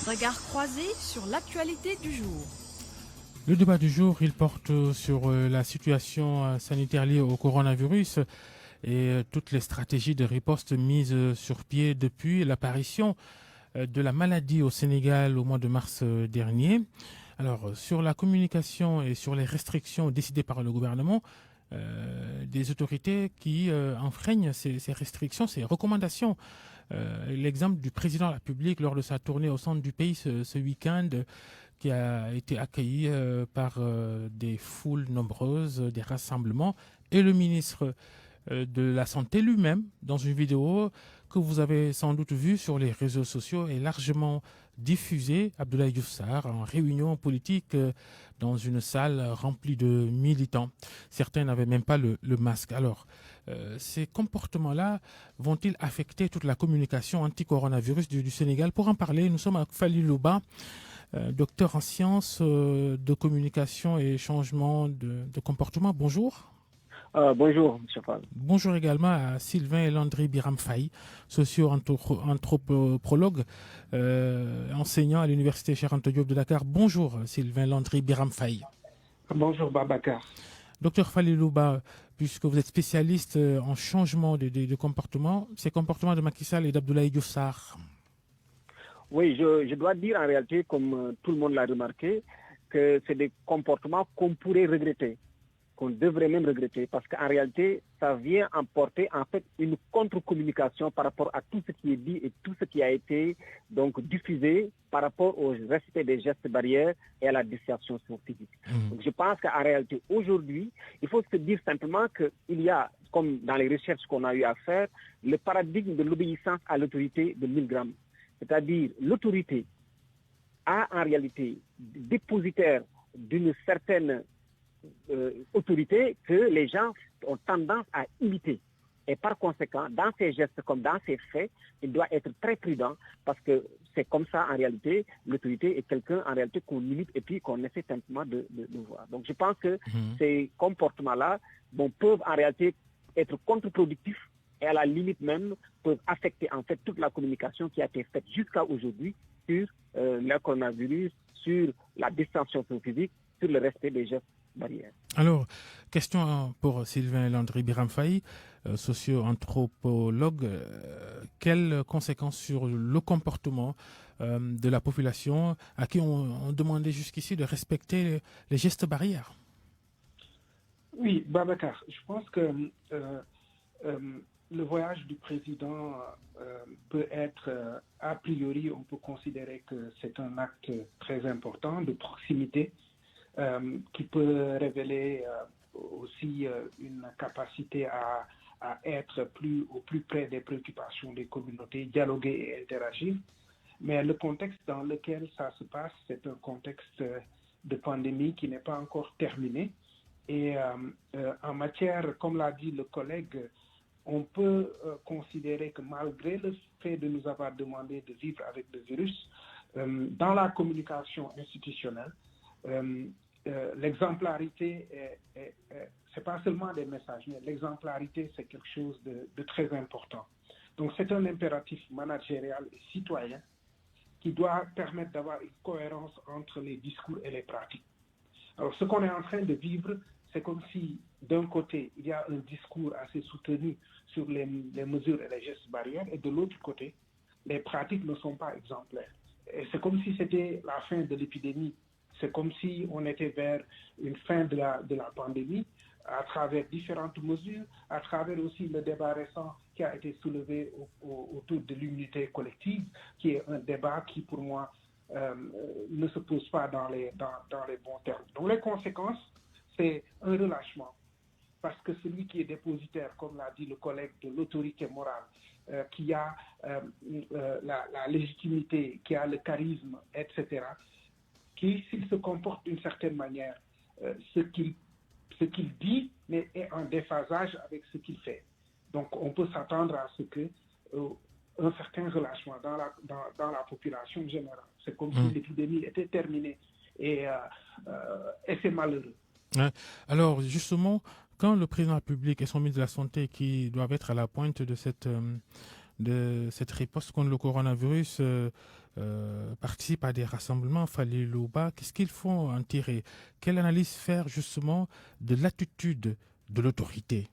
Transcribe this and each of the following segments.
Regard croisé sur l'actualité du jour. Le débat du jour, il porte sur la situation sanitaire liée au coronavirus et toutes les stratégies de riposte mises sur pied depuis l'apparition de la maladie au Sénégal au mois de mars dernier. Alors, sur la communication et sur les restrictions décidées par le gouvernement, des autorités qui enfreignent ces restrictions, ces recommandations. L'exemple du président de la République lors de sa tournée au centre du pays ce week-end, qui a été accueilli par des foules nombreuses, des rassemblements, et le ministre de la Santé lui-même, dans une vidéo que vous avez sans doute vue sur les réseaux sociaux et largement diffusée, Abdoulaye Diouf Sarr, en réunion politique dans une salle remplie de militants. Certains n'avaient même pas le masque. Alors, ces comportements-là vont-ils affecter toute la communication anti-coronavirus du Sénégal? Pour en parler, nous sommes avec Fally Louba, docteur en sciences de communication et changement de comportement. Bonjour. Bonjour, M. Fall. Bonjour également à Sylvain Landry Biram Faye, socio-anthropologue, enseignant à l'Université Cheikh Anta Diop de Dakar. Bonjour Sylvain Landry Biram Faye. Bonjour Babacar. Docteur Fally Louba, puisque vous êtes spécialiste en changement de comportement, ces comportements de Macky Sall et d'Abdoulaye Diouf Sarr. Oui, je dois dire en réalité, comme tout le monde l'a remarqué, que c'est des comportements qu'on pourrait regretter, qu'on devrait même regretter, parce qu'en réalité, ça vient emporter en fait une contre-communication par rapport à tout ce qui est dit et tout ce qui a été donc diffusé par rapport au respect des gestes barrières et à la distanciation physique. Donc je pense qu'en réalité, aujourd'hui, il faut se dire simplement qu'il y a, comme dans les recherches qu'on a eu à faire, le paradigme de l'obéissance à l'autorité de Milgram. C'est-à-dire l'autorité a en réalité dépositaire d'une certaine autorité que les gens ont tendance à imiter. Et par conséquent, dans ses gestes comme dans ses faits, il doit être très prudent parce que c'est comme ça en réalité, l'autorité est quelqu'un en réalité qu'on imite et puis qu'on essaie simplement de voir. Donc je pense que ces comportements-là peuvent en réalité être contre-productifs et à la limite même peuvent affecter en fait toute la communication qui a été faite jusqu'à aujourd'hui sur le coronavirus, sur la distanciation physique, sur le respect des gestes barrières. Alors, question pour Sylvain Landry Biram Faye, socio-anthropologue. Quelles conséquences sur le comportement de la population à qui on demandait jusqu'ici de respecter les gestes barrières? Oui, Babacar, je pense que le voyage du président peut être, a priori, on peut considérer que c'est un acte très important de proximité qui peut révéler aussi une capacité à être au plus près des préoccupations des communautés, dialoguer et interagir. Mais le contexte dans lequel ça se passe, c'est un contexte de pandémie qui n'est pas encore terminé. Et en matière, comme l'a dit le collègue, on peut considérer que malgré le fait de nous avoir demandé de vivre avec le virus, dans la communication institutionnelle, l'exemplarité, c'est pas seulement des messages, mais l'exemplarité, c'est quelque chose de très important. Donc c'est un impératif managérial et citoyen qui doit permettre d'avoir une cohérence entre les discours et les pratiques. Alors ce qu'on est en train de vivre, c'est comme si d'un côté, il y a un discours assez soutenu sur les mesures et les gestes barrières, et de l'autre côté, les pratiques ne sont pas exemplaires. Et c'est comme si c'était la fin de l'épidémie. C'est comme si on était vers une fin de la pandémie à travers différentes mesures, à travers aussi le débat récent qui a été soulevé autour de l'immunité collective, qui est un débat qui, pour moi, ne se pose pas dans les bons termes. Donc les conséquences, c'est un relâchement. Parce que celui qui est dépositaire, comme l'a dit le collègue, de l'autorité morale, qui a la légitimité, qui a le charisme, etc., qui, s'il se comporte d'une certaine manière, ce qu'il dit mais est en déphasage avec ce qu'il fait. Donc on peut s'attendre à ce que un certain relâchement dans la population générale. C'est comme si l'épidémie était terminée et c'est malheureux. Ouais. Alors justement, quand le président de la République et son ministre de la Santé qui doivent être à la pointe de de cette riposte contre le coronavirus participent à des rassemblements. Fallait Louba, qu'est-ce qu'il faut en tirer? Quelle analyse faire justement de l'attitude de l'autorité?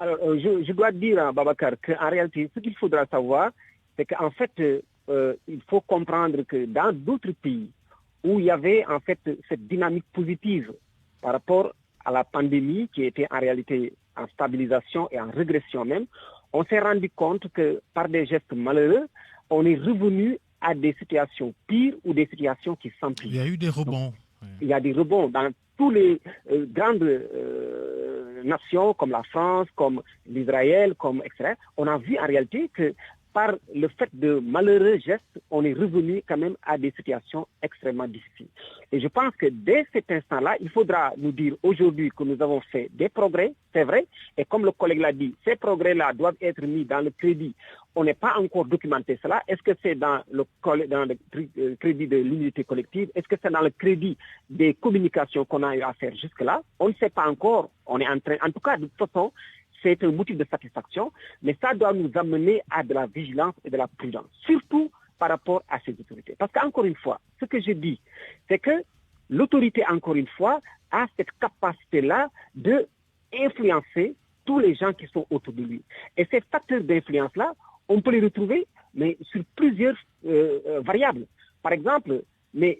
Alors, je dois dire à Babacar qu'en réalité, ce qu'il faudra savoir, c'est qu'en fait, il faut comprendre que dans d'autres pays où il y avait en fait cette dynamique positive par rapport à la pandémie qui était en réalité en stabilisation et en régression même, on s'est rendu compte que par des gestes malheureux, on est revenu à des situations pires ou des situations qui s'empirent. Il y a eu des rebonds. Donc, il y a des rebonds dans tous les grandes nations comme la France, comme l'Israël, comme etc. On a vu en réalité que par le fait de malheureux gestes, on est revenu quand même à des situations extrêmement difficiles. Et je pense que dès cet instant-là, il faudra nous dire aujourd'hui que nous avons fait des progrès, c'est vrai, et comme le collègue l'a dit, ces progrès-là doivent être mis dans le crédit. On n'est pas encore documenté cela. Est-ce que c'est dans le crédit de l'unité collective? Est-ce que c'est dans le crédit des communications qu'on a eu à faire jusque-là? On ne sait pas encore. On est en train, en tout cas, de toute façon, c'est un motif de satisfaction, mais ça doit nous amener à de la vigilance et de la prudence, surtout par rapport à ces autorités. Parce qu'encore une fois, ce que je dis, c'est que l'autorité, encore une fois, a cette capacité-là de influencer tous les gens qui sont autour de lui. Et ces facteurs d'influence-là, on peut les retrouver, mais sur plusieurs variables. Par exemple, mais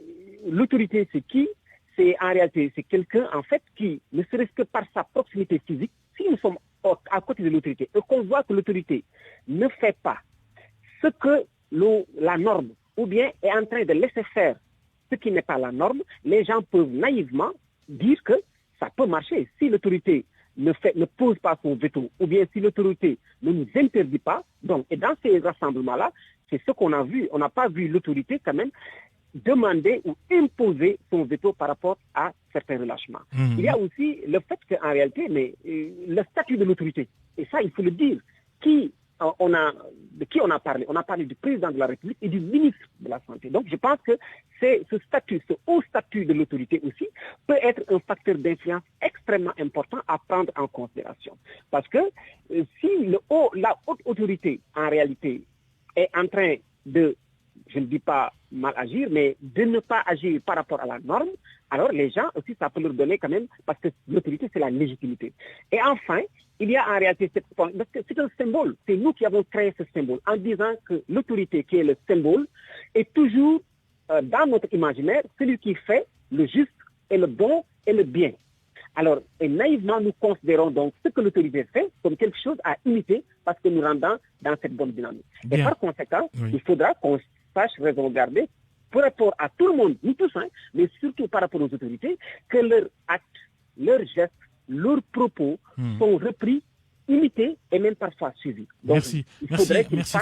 l'autorité, c'est qui? C'est en réalité, c'est quelqu'un, en fait, qui, ne serait-ce que par sa proximité physique, si nous sommes à côté de l'autorité et qu'on voit que l'autorité ne fait pas ce que la norme, ou bien est en train de laisser faire ce qui n'est pas la norme, les gens peuvent naïvement dire que ça peut marcher. Si l'autorité ne pose pas son veto, ou bien si l'autorité ne nous interdit pas, donc, et dans ces rassemblements-là, c'est ce qu'on a vu. On n'a pas vu l'autorité quand même demander ou imposer son veto par rapport à certains relâchements. Il y a aussi le fait qu'en réalité, le statut de l'autorité, et ça il faut le dire, de qui on a parlé? On a parlé du président de la République et du ministre de la Santé. Donc je pense que ce haut statut de l'autorité aussi peut être un facteur d'influence extrêmement important à prendre en considération. Parce que si la haute autorité en réalité est en train de, je ne dis pas mal agir, mais de ne pas agir par rapport à la norme, alors les gens aussi, ça peut leur donner quand même, parce que l'autorité, c'est la légitimité. Et enfin, il y a en réalité parce que c'est un symbole. C'est nous qui avons créé ce symbole en disant que l'autorité qui est le symbole est toujours dans notre imaginaire celui qui fait le juste et le bon et le bien. Alors, et naïvement, nous considérons donc ce que l'autorité fait comme quelque chose à imiter parce que nous rendons dans cette bonne dynamique. Bien. Et par conséquent, il faudra qu'on sache raison garder par rapport à tout le monde, nous tous, mais surtout par rapport aux autorités, que leurs actes, leurs gestes, leurs propos sont repris, imités et même parfois suivis. Donc, merci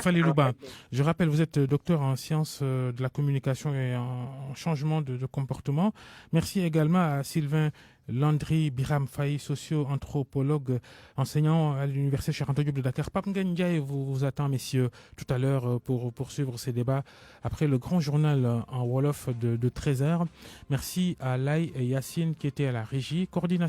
Fallait Louba. Je rappelle, vous êtes docteur en sciences de la communication et en changement de comportement. Merci également à Sylvain Landry Biram Faye, socio-anthropologue, enseignant à l'Université Cheikh Anta Diop de Dakar. Pape Ndiaye vous attend, messieurs, tout à l'heure pour poursuivre ces débats après le grand journal en Wolof de 13h. Merci à Lai et Yacine qui étaient à la régie. Coordination